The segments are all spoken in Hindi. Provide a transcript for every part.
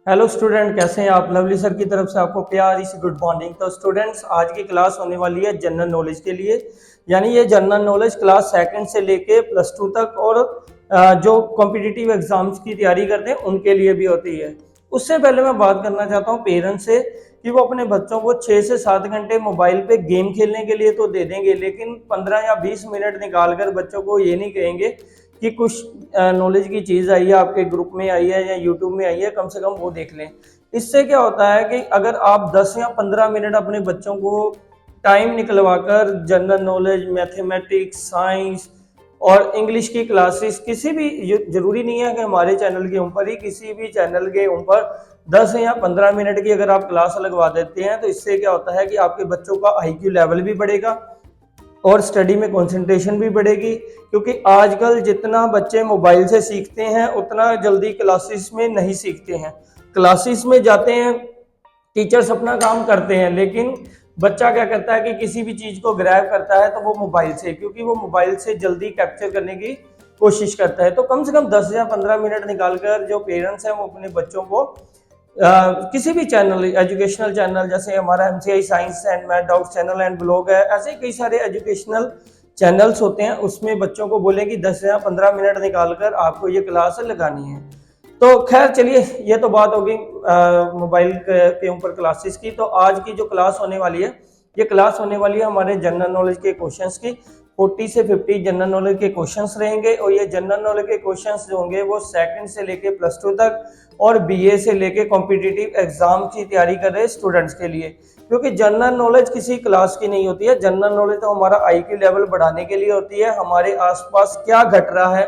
हेलो स्टूडेंट, कैसे हैं आप। लवली सर की तरफ से आपको प्यारी सी गुड मॉर्निंग। तो स्टूडेंट्स, आज की क्लास होने वाली है जनरल नॉलेज के लिए, यानी ये जनरल नॉलेज क्लास सेकंड से लेके +2 तक और जो कॉम्पिटिटिव एग्जाम्स की तैयारी करते हैं उनके लिए भी होती है। उससे पहले मैं बात करना चाहता हूँ पेरेंट्स से कि वो अपने बच्चों को 6 से 7 घंटे मोबाइल पे गेम खेलने के लिए तो दे देंगे, लेकिन 15 या 20 मिनट निकाल कर बच्चों को ये नहीं कहेंगे कि कुछ नॉलेज की चीज़ आई है, आपके ग्रुप में आई है या यूट्यूब में आई है, कम से कम वो देख लें। इससे क्या होता है कि अगर आप 10 या 15 मिनट अपने बच्चों को टाइम निकलवा कर जनरल नॉलेज, मैथमेटिक्स, साइंस और इंग्लिश की क्लासेस किसी भी, जरूरी नहीं है कि हमारे चैनल के ऊपर ही, किसी भी चैनल के ऊपर 10 या 15 मिनट की अगर आप क्लास लगवा देते हैं तो इससे क्या होता है कि आपके बच्चों का IQ लेवल भी बढ़ेगा और स्टडी में कंसंट्रेशन भी बढ़ेगी। क्योंकि आजकल जितना बच्चे मोबाइल से सीखते हैं उतना जल्दी क्लासेस में नहीं सीखते हैं। क्लासेस में जाते हैं, टीचर्स अपना काम करते हैं, लेकिन बच्चा क्या करता है कि किसी भी चीज़ को ग्रैब करता है तो वो मोबाइल से, क्योंकि वो मोबाइल से जल्दी कैप्चर करने की कोशिश करता है। तो कम से कम 10 या 15 मिनट निकालकर जो पेरेंट्स हैं वो अपने बच्चों को किसी भी चैनल, एजुकेशनल चैनल, जैसे हमारा MCI science and math doubts channel and blog है, ऐसे कई सारे एजुकेशनल चैनल्स होते हैं, उसमें बच्चों को बोलें कि 10 या 15 मिनट निकालकर आपको ये क्लास लगानी है। तो खैर चलिए, ये तो बात होगी मोबाइल के ऊपर क्लासेस की। तो आज की जो क्लास होने वाली है, ये क्लास होने वाली है हमारे जनरल नॉलेज के क्वेश्चंस की। 40 से 50 जनरल नॉलेज के क्वेश्चंस रहेंगे और ये जनरल नॉलेज के क्वेश्चंस जो होंगे वो सेकंड से लेके +2 तक और BA से लेके कॉम्पिटिटिव एग्जाम की तैयारी कर रहे स्टूडेंट्स के लिए। क्योंकि जनरल नॉलेज किसी क्लास की नहीं होती है, जनरल नॉलेज तो हमारा IQ लेवल बढ़ाने के लिए होती है, हमारे आसपास क्या घट रहा है,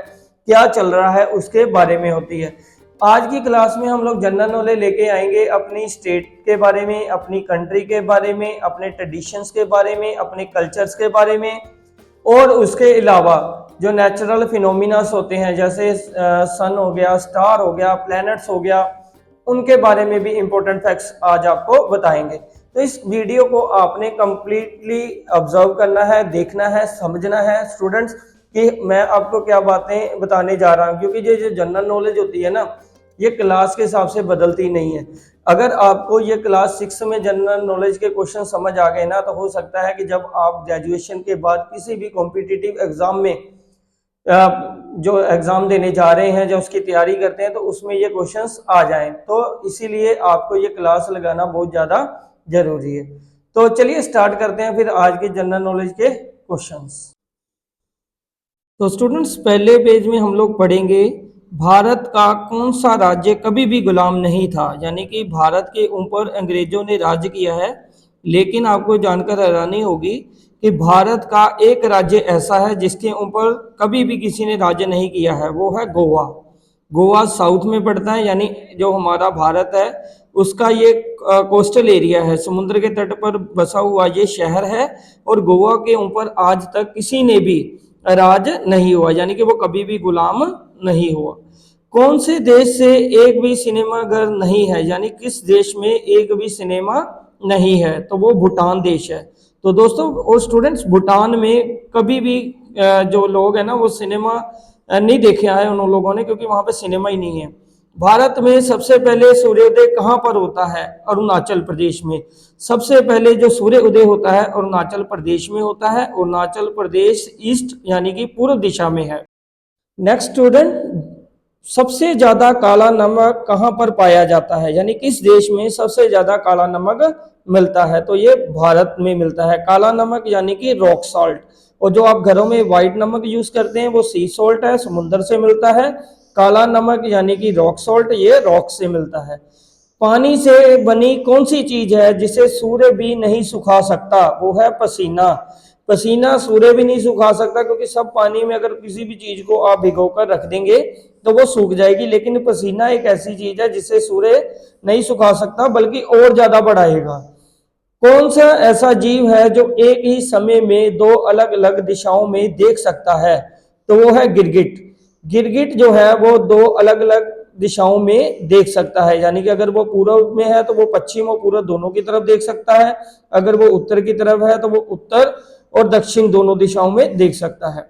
क्या चल रहा है उसके बारे में होती है। आज की क्लास में हम लोग जनरल नॉलेज लेके आएंगे अपनी स्टेट के बारे में, अपनी कंट्री के बारे में, अपने ट्रेडिशंस के बारे में, अपने कल्चर्स के बारे में, और उसके अलावा जो नेचुरल फिनोमिनास होते हैं जैसे सन हो गया, स्टार हो गया, प्लैनेट्स हो गया, उनके बारे में भी इंपॉर्टेंट फैक्ट्स आज आपको बताएंगे। तो इस वीडियो को आपने कंप्लीटली ऑब्जर्व करना है, देखना है, समझना है स्टूडेंट्स कि मैं आपको क्या बातें बताने जा रहा हूँ। क्योंकि ये जो जनरल नॉलेज होती है ना, ये क्लास के हिसाब से बदलती नहीं है। अगर आपको ये क्लास 6 में जनरल नॉलेज के क्वेश्चन समझ आ गए ना, तो हो सकता है कि जब आप ग्रेजुएशन के बाद किसी भी कॉम्पिटिटिव एग्जाम में जो एग्जाम देने जा रहे हैं, जो उसकी तैयारी करते हैं, तो उसमें ये क्वेश्चंस आ जाएं। तो इसीलिए आपको ये क्लास लगाना बहुत ज़्यादा जरूरी है। तो चलिए स्टार्ट करते हैं फिर आज के जनरल नॉलेज के क्वेश्चंस। तो स्टूडेंट्स, पहले पेज में हम लोग पढ़ेंगे भारत का कौन सा राज्य कभी भी गुलाम नहीं था। यानी कि भारत के ऊपर अंग्रेजों ने राज्य किया है, लेकिन आपको जानकर हैरानी होगी कि भारत का एक राज्य ऐसा है जिसके ऊपर कभी भी किसी ने राज्य नहीं किया है, वो है गोवा। गोवा साउथ में पड़ता है, यानी जो हमारा भारत है उसका ये कोस्टल एरिया है, समुद्र के तट पर बसा हुआ ये शहर है। और गोवा के ऊपर आज तक किसी ने भी राज नहीं हुआ, यानी कि वो कभी भी गुलाम नहीं हुआ। कौन से देश से एक भी सिनेमा घर नहीं है, यानी किस देश में एक भी सिनेमा नहीं है, तो वो भूटान देश है। तो दोस्तों और स्टूडेंट्स, भूटान में कभी भी जो लोग हैं ना वो सिनेमा नहीं देखे आए उन लोगों ने, क्योंकि वहां पे सिनेमा ही नहीं है। भारत में सबसे पहले सूर्योदय कहाँ पर होता है? अरुणाचल प्रदेश में। सबसे पहले जो सूर्य उदय होता है अरुणाचल प्रदेश में होता है। अरुणाचल प्रदेश ईस्ट यानी कि पूर्व दिशा में है। नेक्स्ट स्टूडेंट, सबसे ज्यादा काला नमक कहाँ पर पाया जाता है, यानी किस देश में सबसे ज्यादा काला नमक मिलता है? तो ये भारत में मिलता है। काला नमक यानी कि रॉक सॉल्ट, और जो आप घरों में व्हाइट नमक यूज करते हैं वो सी सॉल्ट है, समुद्र से मिलता है। काला नमक यानी कि रॉक सॉल्ट, ये रॉक से मिलता है। पानी से बनी कौन सी चीज है जिसे सूर्य भी नहीं सुखा सकता? वो है पसीना। पसीना सूर्य भी नहीं सुखा सकता, क्योंकि सब पानी में अगर किसी भी चीज को आप भिगो कर रख देंगे तो वो सूख जाएगी, लेकिन पसीना एक ऐसी चीज है जिसे सूर्य नहीं सुखा सकता बल्कि और ज्यादा बढ़ाएगा। कौन सा ऐसा जीव है जो एक ही समय में दो अलग अलग दिशाओं में देख सकता है? तो वो है गिरगिट। गिरगिट जो है वो दो अलग अलग दिशाओं में देख सकता है, यानी कि अगर वो पूर्व में है तो वो पश्चिम और पूर्व दोनों की तरफ देख सकता है, अगर वो उत्तर की तरफ है तो वो उत्तर और दक्षिण दोनों दिशाओं में देख सकता है।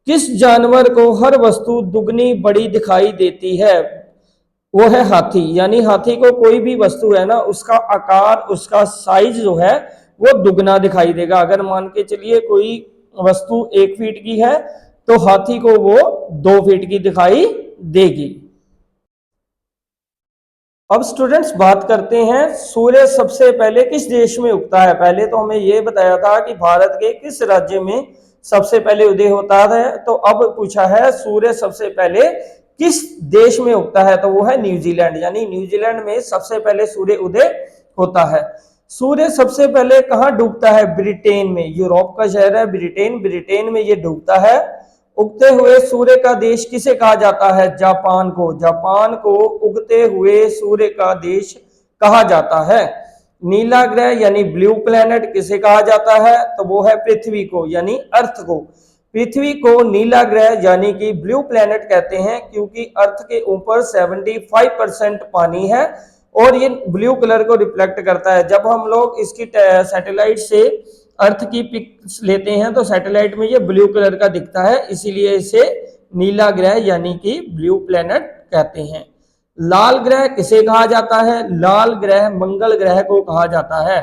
किस जानवर को हर वस्तु दुगनी बड़ी दिखाई देती है? वो है हाथी। यानी हाथी को कोई भी वस्तु है ना, उसका आकार, उसका साइज जो है वो दुगना दिखाई देगा। अगर मान के चलिए कोई वस्तु 1 फीट की है तो हाथी को वो 2 फीट की दिखाई देगी। अब स्टूडेंट्स बात करते हैं सूर्य सबसे पहले किस देश में उगता है। पहले तो हमें यह बताया था कि भारत के किस राज्य में सबसे पहले उदय होता है, तो अब पूछा है सूर्य सबसे पहले किस देश में उगता है, तो वो है न्यूजीलैंड। यानी न्यूजीलैंड में सबसे पहले सूर्य उदय होता है। सूर्य सबसे पहले कहाँ डूबता है? ब्रिटेन में। यूरोप का शहर है ब्रिटेन, ब्रिटेन में ये डूबता है। उगते हुए सूर्य का देश किसे कहा जाता है? जापान को। जापान को उगते हुए सूर्य का देश कहा जाता है। नीला ग्रह यानी ब्लू प्लैनेट किसे कहा जाता है? तो वो है पृथ्वी को, यानी अर्थ को। पृथ्वी को नीला ग्रह यानी कि ब्लू प्लैनेट कहते हैं क्योंकि अर्थ के ऊपर 75% पानी है और ये ब्लू कलर को रिफ्लेक्ट करता है। जब हम लोग इसकी सैटेलाइट से अर्थ की पिक्स लेते हैं तो सैटेलाइट में ये ब्लू कलर का दिखता है, इसीलिए इसे नीला ग्रह यानी कि ब्लू प्लैनेट कहते हैं। लाल ग्रह किसे कहा जाता है? लाल ग्रह मंगल ग्रह को कहा जाता है।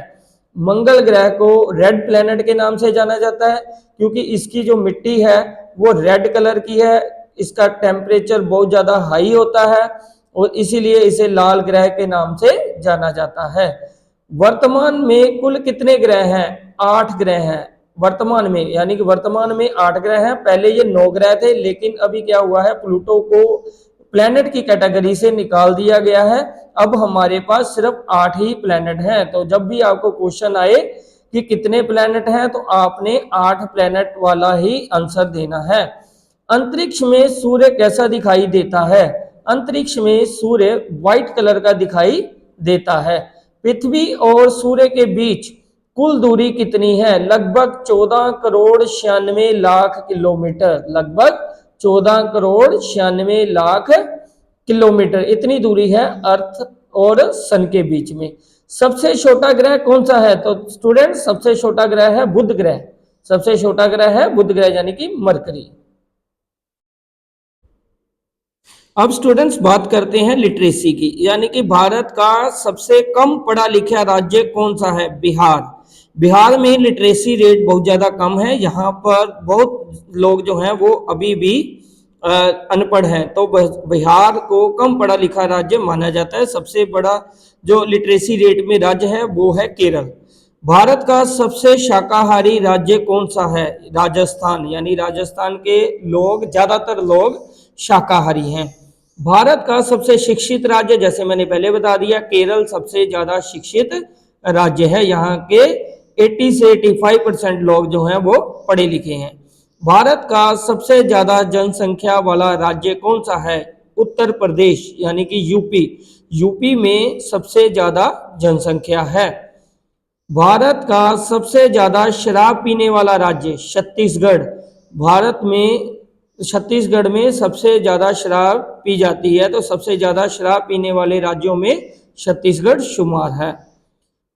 मंगल ग्रह को रेड प्लैनेट के नाम से जाना जाता है क्योंकि इसकी जो मिट्टी है वो रेड कलर की है, इसका टेम्परेचर बहुत ज्यादा हाई होता है और इसीलिए इसे लाल ग्रह के नाम से जाना जाता है। वर्तमान में कुल कितने ग्रह हैं? 8 ग्रह हैं वर्तमान में, यानी कि वर्तमान में 8 ग्रह हैं। पहले ये 9 ग्रह थे, लेकिन अभी क्या हुआ है, प्लूटो को प्लैनेट की कैटेगरी से निकाल दिया गया है। अब हमारे पास सिर्फ 8 ही प्लैनेट हैं। तो जब भी आपको क्वेश्चन आए कि कितने प्लैनेट हैं तो आपने 8 प्लैनेट वाला ही आंसर देना है। अंतरिक्ष में सूर्य कैसा दिखाई देता है? अंतरिक्ष में सूर्य व्हाइट कलर का दिखाई देता है। पृथ्वी और सूर्य के बीच कुल दूरी कितनी है? लगभग 14 करोड़ 96 लाख किलोमीटर। लगभग 14 करोड़ 96 लाख किलोमीटर इतनी दूरी है अर्थ और सन के बीच में। सबसे छोटा ग्रह कौन सा है? तो स्टूडेंट सबसे छोटा ग्रह है बुध ग्रह। सबसे छोटा ग्रह है बुध ग्रह यानी कि मरकरी। अब स्टूडेंट्स बात करते हैं लिटरेसी की, यानी कि भारत का सबसे कम पढ़ा लिखा राज्य कौन सा है? बिहार। बिहार में लिटरेसी रेट बहुत ज़्यादा कम है। यहाँ पर बहुत लोग जो हैं वो अभी भी अनपढ़ हैं, तो बिहार को कम पढ़ा लिखा राज्य माना जाता है। सबसे बड़ा जो लिटरेसी रेट में राज्य है वो है केरल। भारत का सबसे शाकाहारी राज्य कौन सा है? राजस्थान। यानी राजस्थान के लोग, ज़्यादातर लोग शाकाहारी हैं। भारत का सबसे शिक्षित राज्य, जैसे मैंने पहले बता दिया, केरल सबसे ज्यादा शिक्षित राज्य है। यहाँ के 80 से 85% लोग जो हैं वो पढ़े लिखे हैं। भारत का सबसे ज्यादा जनसंख्या वाला राज्य कौन सा है? उत्तर प्रदेश यानी कि यूपी। यूपी में सबसे ज्यादा जनसंख्या है। भारत का सबसे ज्यादा शराब पीने वाला राज्य छत्तीसगढ़। भारत में छत्तीसगढ़ में सबसे ज्यादा शराब पी जाती है, तो सबसे ज्यादा शराब पीने वाले राज्यों में छत्तीसगढ़ शुमार है।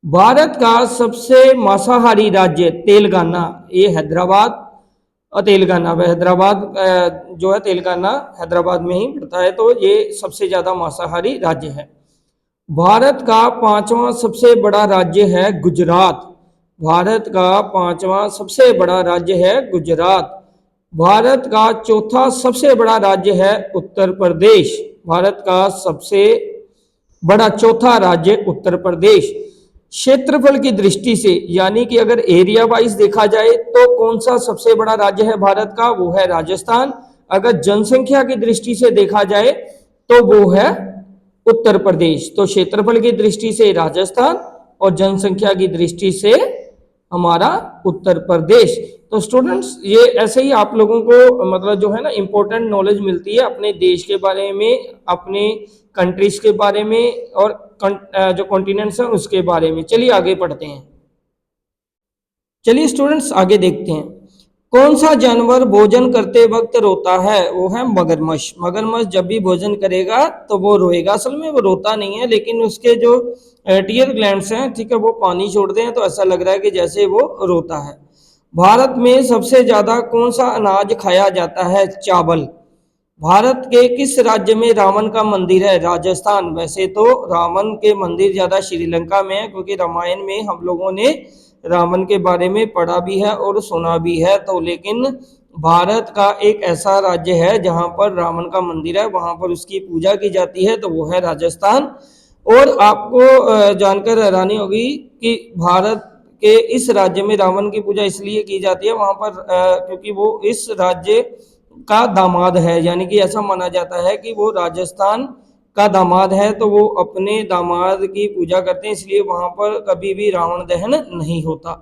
भारत का सबसे मांसाहारी राज्य तेलंगाना। ये हैदराबाद और तेलंगाना, हैदराबाद जो है तेलंगाना हैदराबाद में ही पड़ता है, तो ये सबसे ज्यादा मांसाहारी राज्य है। भारत का 5वां सबसे बड़ा राज्य है गुजरात। भारत का 5वां सबसे बड़ा राज्य है गुजरात। भारत का 4था सबसे बड़ा राज्य है उत्तर प्रदेश। भारत का सबसे बड़ा 4था राज्य उत्तर प्रदेश। क्षेत्रफल की दृष्टि से, यानी कि अगर एरिया वाइज देखा जाए तो कौन सा सबसे बड़ा राज्य है भारत का? वो है राजस्थान। अगर जनसंख्या की दृष्टि से देखा जाए तो वो है उत्तर प्रदेश। तो क्षेत्रफल की दृष्टि से राजस्थान और जनसंख्या की दृष्टि से हमारा उत्तर प्रदेश। तो स्टूडेंट्स ये ऐसे ही आप लोगों को मतलब जो है ना इंपॉर्टेंट नॉलेज मिलती है अपने देश के बारे में, अपने कंट्रीज के बारे में और जो कॉन्टिनेंट्स हैं उसके बारे में। चलिए आगे पढ़ते हैं। चलिए स्टूडेंट्स आगे देखते हैं। कौन सा जानवर भोजन करते वक्त रोता है? वो है मगरमच्छ। मगरमच्छ जब भी भोजन करेगा तो वो रोएगा। असल में वो रोता नहीं है, लेकिन उसके जो टीयर ग्लैंड्स हैं, ठीक है, वो पानी छोड़ते हैं तो ऐसा लग रहा है कि जैसे वो रोता है। भारत में सबसे ज्यादा कौन सा अनाज खाया जाता है? चावल। भारत के किस राज्य में रावण का मंदिर है? राजस्थान। वैसे तो रावण के मंदिर ज्यादा श्रीलंका में है, क्योंकि रामायण में हम लोगों ने रावण के बारे में पढ़ा भी है और सुना भी है। तो लेकिन भारत का एक ऐसा राज्य है जहां पर रावण का मंदिर है, वहां पर उसकी पूजा की जाती है, तो वो है राजस्थान। और आपको जानकर हैरानी होगी कि भारत के इस राज्य में रावण की पूजा इसलिए की जाती है वहां पर क्योंकि वो इस राज्य का दामाद है, यानी कि ऐसा माना जाता है कि वो राजस्थान का दामाद है, तो वो अपने दामाद की पूजा करते हैं, इसलिए वहां पर कभी भी रावण दहन नहीं होता।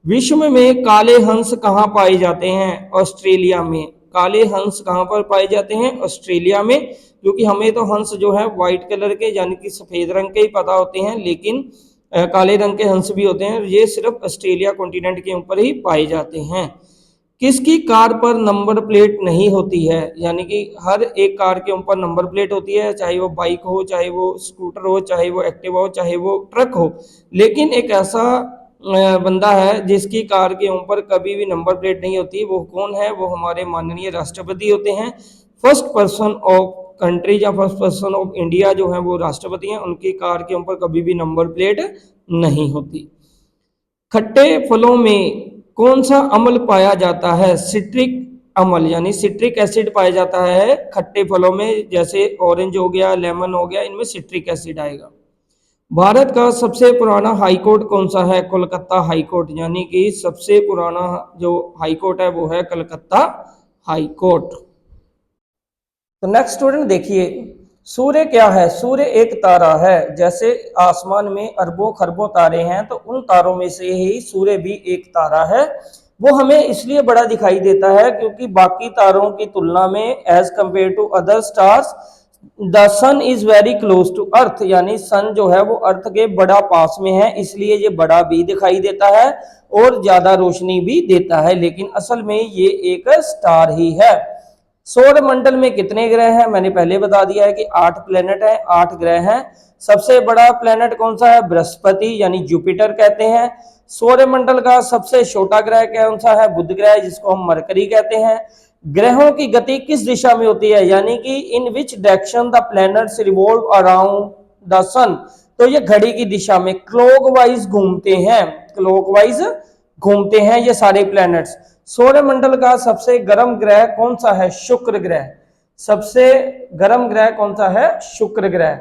विश्व में काले हंस कहाँ पाए जाते हैं? ऑस्ट्रेलिया में। काले हंस कहाँ पर पाए जाते हैं? ऑस्ट्रेलिया में। क्योंकि हमें तो हंस जो है व्हाइट कलर के यानी कि सफेद रंग के ही पता होते हैं, लेकिन काले रंग के हंस भी होते हैं, ये सिर्फ ऑस्ट्रेलिया कॉन्टिनेंट के ऊपर ही पाए जाते हैं। किसकी कार पर नंबर प्लेट नहीं होती है? यानी कि हर एक कार के ऊपर नंबर प्लेट होती है, चाहे वो बाइक हो, चाहे वो स्कूटर हो, चाहे वो एक्टिवा हो, चाहे वो ट्रक हो। लेकिन एक ऐसा बंदा है जिसकी कार के ऊपर कभी भी नंबर प्लेट नहीं होती। वो कौन है? वो हमारे माननीय राष्ट्रपति होते हैं। फर्स्ट पर्सन ऑफ कंट्री या फर्स्ट पर्सन ऑफ इंडिया जो है वो राष्ट्रपति हैं, उनकी कार के ऊपर कभी भी नंबर प्लेट नहीं होती। खट्टे फलों में कौन सा अम्ल पाया जाता है? सिट्रिक अम्ल, यानी सिट्रिक एसिड पाया जाता है खट्टे फलों में, जैसे ऑरेंज हो गया, लेमन हो गया, इनमें सिट्रिक एसिड आएगा। भारत का सबसे पुराना हाई कोर्ट कौन सा है? कोलकाता हाई कोर्ट, यानी कि सबसे पुराना जो हाई कोर्ट है वो है कलकत्ता हाई कोर्ट। तो नेक्स्ट स्टूडेंट देखिए, सूर्य क्या है? सूर्य एक तारा है। जैसे आसमान में अरबों खरबों तारे हैं, तो उन तारों में से ही सूर्य भी एक तारा है। वो हमें इसलिए बड़ा दिखाई देता है क्योंकि बाकी तारों की तुलना में as compare to other stars the sun is very close to earth, यानी सन जो है वो अर्थ के बड़ा पास में है, इसलिए ये बड़ा भी दिखाई देता है और ज्यादा रोशनी भी देता है, लेकिन असल में ये एक स्टार ही है। सौर मंडल में कितने ग्रह हैं? मैंने पहले बता दिया है कि 8 प्लेनेट हैं, 8 ग्रह हैं। सबसे बड़ा प्लेनेट कौन सा है? बृहस्पति, यानी जुपिटर कहते हैं। सौर मंडल का सबसे छोटा ग्रह कौन सा है? बुध ग्रह, जिसको हम मरकरी कहते हैं। ग्रहों की गति किस दिशा में होती है? यानी कि in which direction the planets revolve around the sun. तो ये घड़ी की दिशा में क्लॉकवाइज घूमते हैं, क्लॉकवाइज घूमते हैं ये सारे प्लैनेट्स। सौर मंडल का सबसे गर्म ग्रह कौन सा है? शुक्र ग्रह। सबसे गर्म ग्रह कौन सा है? शुक्र ग्रह।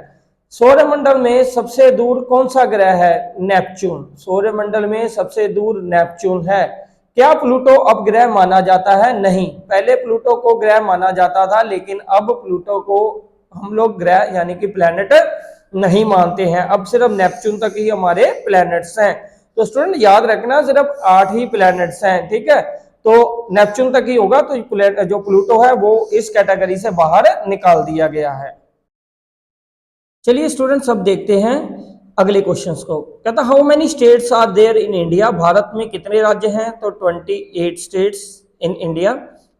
सौर मंडल में सबसे दूर कौन सा ग्रह है? नेपच्यून। सौर मंडल में सबसे दूर नेपच्यून है। क्या प्लूटो अब ग्रह माना जाता है? नहीं, पहले प्लूटो को ग्रह माना जाता था, लेकिन अब प्लूटो को हम लोग ग्रह यानी कि प्लैनेट नहीं मानते हैं। अब सिर्फ नेपच्यून तक ही हमारे प्लैनेट्स हैं। तो स्टूडेंट याद रखना, सिर्फ 8 ही प्लैनेट्स हैं, ठीक है। तो नेपच्यून तक ही होगा, तो जो प्लूटो है वो इस कैटेगरी से बाहर निकाल दिया गया है। चलिए स्टूडेंट्स, अब देखते हैं अगले क्वेश्चंस को। कहता how many states are there in India? Bharat में कितने राज्य हैं? तो 28 states in India.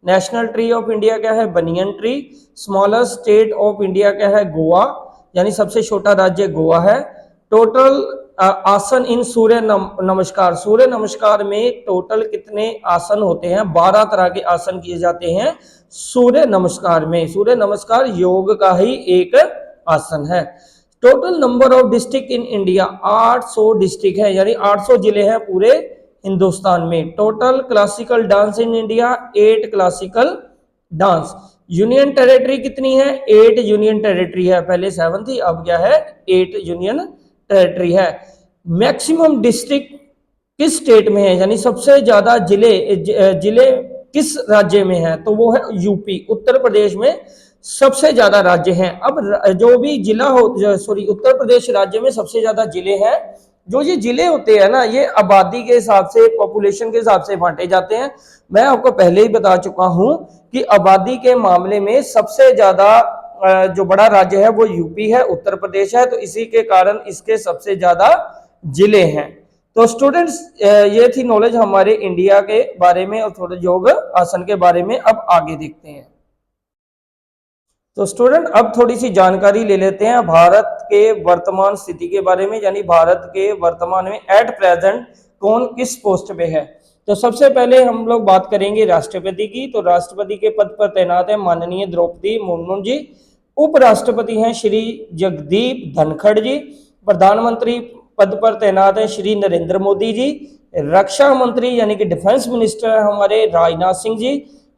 National tree of India क्या है? Banyan tree. Smallest state of India क्या है? गोवा, यानी सबसे छोटा राज्य गोवा है। टोटल आसन इन सूर्य नमस्कार। सूर्य नमस्कार में टोटल कितने आसन होते हैं? 12 तरह के आसन किए जाते हैं सूर्य नमस्कार में। सूर्य नमस्कार योग का ही एक आसन है। Total number of district in India 800 district है, यानी 800 जिले हैं पूरे हिंदुस्तान में। Total classical dance in India 8 classical dance. Union territory कितनी है? 8 यूनियन टेरिटरी है, पहले 7 थी, अब क्या है? 8 यूनियन टेरिटरी है। मैक्सिमम डिस्ट्रिक्ट किस स्टेट में है? यानी सबसे ज्यादा जिले किस राज्य में है? तो वो है यूपी, उत्तर प्रदेश में सबसे ज्यादा राज्य हैं। अब जो भी जिला हो, उत्तर प्रदेश राज्य में सबसे ज्यादा जिले हैं। जो ये जिले होते हैं ना, ये आबादी के हिसाब से, पॉपुलेशन के हिसाब से बांटे जाते हैं। मैं आपको पहले ही बता चुका हूं कि आबादी के मामले में सबसे ज्यादा जो बड़ा राज्य है वो यूपी है, उत्तर प्रदेश है, तो इसी के कारण इसके सबसे ज्यादा जिले हैं। तो स्टूडेंट्स, ये थी नॉलेज हमारे इंडिया के बारे में और थोड़े योग आसन के बारे में। अब आगे देखते हैं। तो स्टूडेंट, अब थोड़ी सी जानकारी ले लेते हैं भारत के वर्तमान स्थिति के बारे में, यानी भारत के वर्तमान में एट प्रेजेंट कौन किस पोस्ट पे है। तो सबसे पहले हम लोग बात करेंगे राष्ट्रपति की। तो राष्ट्रपति के पद पर तैनात है माननीय द्रौपदी मुर्मू जी। उपराष्ट्रपति हैं श्री जगदीप धनखड़ जी। प्रधानमंत्री पद पर तैनात है श्री नरेंद्र मोदी जी। रक्षा मंत्री यानी कि डिफेंस मिनिस्टर हमारे राजनाथ सिंह जी।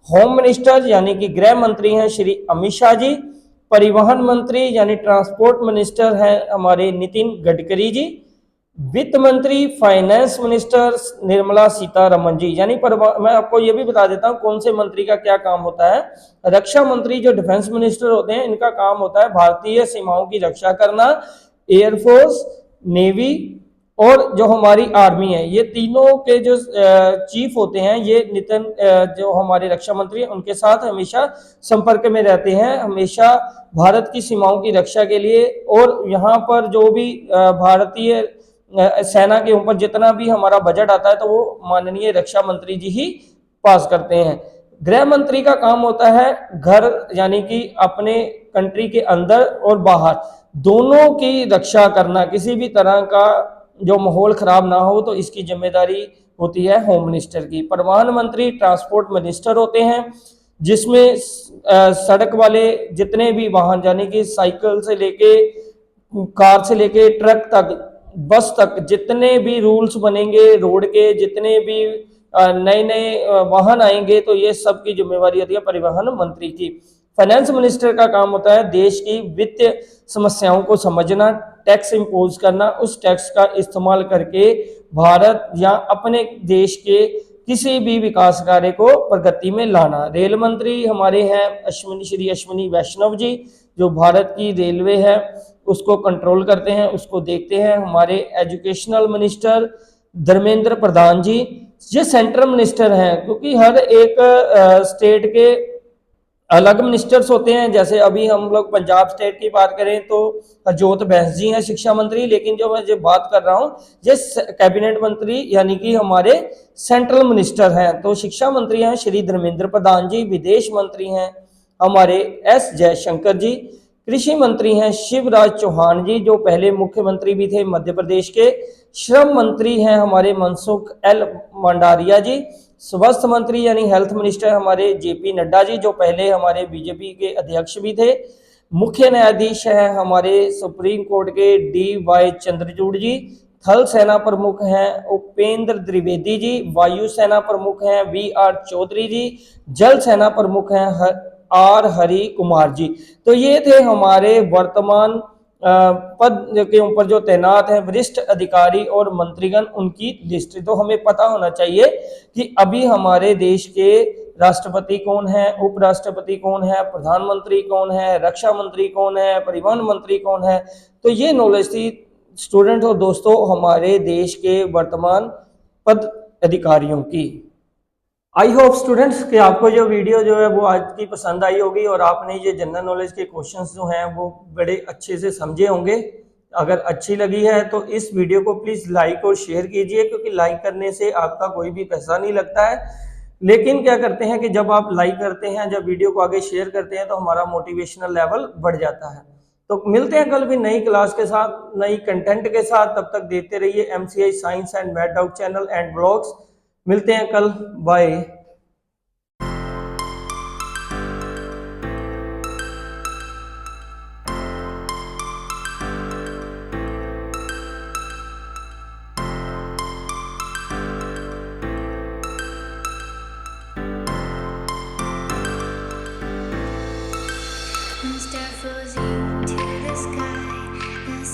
होम मिनिस्टर यानी कि गृह मंत्री हैं श्री अमित शाह जी। परिवहन मंत्री यानी ट्रांसपोर्ट मिनिस्टर हैं हमारे नितिन गडकरी जी। वित्त मंत्री फाइनेंस मिनिस्टर निर्मला सीतारमन जी। यानी मैं आपको ये भी बता देता हूँ कौन से मंत्री का क्या काम होता है। रक्षा मंत्री जो डिफेंस मिनिस्टर होते हैं, इनका काम होता है भारतीय सीमाओं की रक्षा करना। एयरफोर्स, नेवी और जो हमारी आर्मी है, ये तीनों के जो चीफ होते हैं, ये जो हमारे रक्षा मंत्री हैं उनके साथ हमेशा संपर्क में रहते हैं, हमेशा भारत की सीमाओं की रक्षा के लिए। और यहाँ पर जो भी भारतीय सेना के ऊपर जितना भी हमारा बजट आता है तो वो माननीय रक्षा मंत्री जी ही पास करते हैं। गृह मंत्री का काम होता है घर यानी कि अपने कंट्री के अंदर और बाहर दोनों की रक्षा करना, किसी भी तरह का जो माहौल खराब ना हो तो इसकी जिम्मेदारी होती है होम मिनिस्टर की। परिवहन मंत्री ट्रांसपोर्ट मिनिस्टर होते हैं, जिसमें सड़क वाले जितने भी वाहन यानी कि साइकिल से लेके कार से लेके ट्रक तक, बस तक जितने भी रूल्स बनेंगे रोड के, जितने भी नए नए वाहन आएंगे तो ये सब की जिम्मेवारी होती है परिवहन मंत्री की। फाइनेंस मिनिस्टर का काम होता है देश की वित्तीय समस्याओं को समझना, टैक्स इम्पोज करना, उस टैक्स का इस्तेमाल करके भारत या अपने देश के किसी भी विकास कार्य को प्रगति में लाना। रेल मंत्री हमारे हैं श्री अश्विनी वैष्णव जी, जो भारत की रेलवे है उसको कंट्रोल करते हैं, उसको देखते हैं। हमारे एजुकेशनल मिनिस्टर धर्मेंद्र प्रधान जी, ये सेंट्रल मिनिस्टर हैं, क्योंकि हर एक स्टेट के अलग मिनिस्टर्स होते हैं। जैसे अभी हम लोग पंजाब स्टेट की बात करें तो हरजोत बैंस जी हैं शिक्षा मंत्री, लेकिन जो मैं जो बात कर रहा हूँ ये कैबिनेट मंत्री यानी कि हमारे सेंट्रल मिनिस्टर हैं। तो शिक्षा मंत्री हैं श्री धर्मेंद्र प्रधान जी। विदेश मंत्री हैं हमारे एस जयशंकर जी। कृषि मंत्री हैं शिवराज चौहान जी, जो पहले मुख्यमंत्री भी थे मध्य प्रदेश के। श्रम मंत्री हैं हमारे मनसुख एल मंडारिया जी। स्वास्थ्य मंत्री यानी हेल्थ मिनिस्टर हमारे जेपी नड्डा जी, जो पहले हमारे बीजेपी के अध्यक्ष भी थे। मुख्य न्यायाधीश हैं हमारे सुप्रीम कोर्ट के DY चंद्रचूड़ जी। थल सेना प्रमुख हैं उपेंद्र द्विवेदी जी। वायु सेना प्रमुख हैं VR चौधरी जी। जल सेना प्रमुख हैं R हरि कुमार जी। तो ये थे हमारे वर्तमान पद के ऊपर जो तैनात है वरिष्ठ अधिकारी और मंत्रीगण, उनकी लिस्ट। तो हमें पता होना चाहिए कि अभी हमारे देश के राष्ट्रपति कौन है, उपराष्ट्रपति कौन है, प्रधानमंत्री कौन है, रक्षा मंत्री कौन है, परिवहन मंत्री कौन है। तो ये नॉलेज थी स्टूडेंट और दोस्तों हमारे देश के वर्तमान पद अधिकारियों की। आई होप स्टूडेंट्स कि आपको जो वीडियो जो है वो आज की पसंद आई होगी और आपने ये जनरल नॉलेज के क्वेश्चंस जो हैं वो बड़े अच्छे से समझे होंगे। अगर अच्छी लगी है तो इस वीडियो को प्लीज़ लाइक और शेयर कीजिए, क्योंकि लाइक करने से आपका कोई भी पैसा नहीं लगता है। लेकिन क्या करते हैं कि जब आप लाइक करते हैं, जब वीडियो को आगे शेयर करते हैं तो हमारा मोटिवेशनल लेवल बढ़ जाता है। तो मिलते हैं कल भी नई क्लास के साथ, नई कंटेंट के साथ। तब तक देखते रहिए MCI science and math doubt channel and blogs. मिलते हैं कल, बाय। Mr. Fuzzy.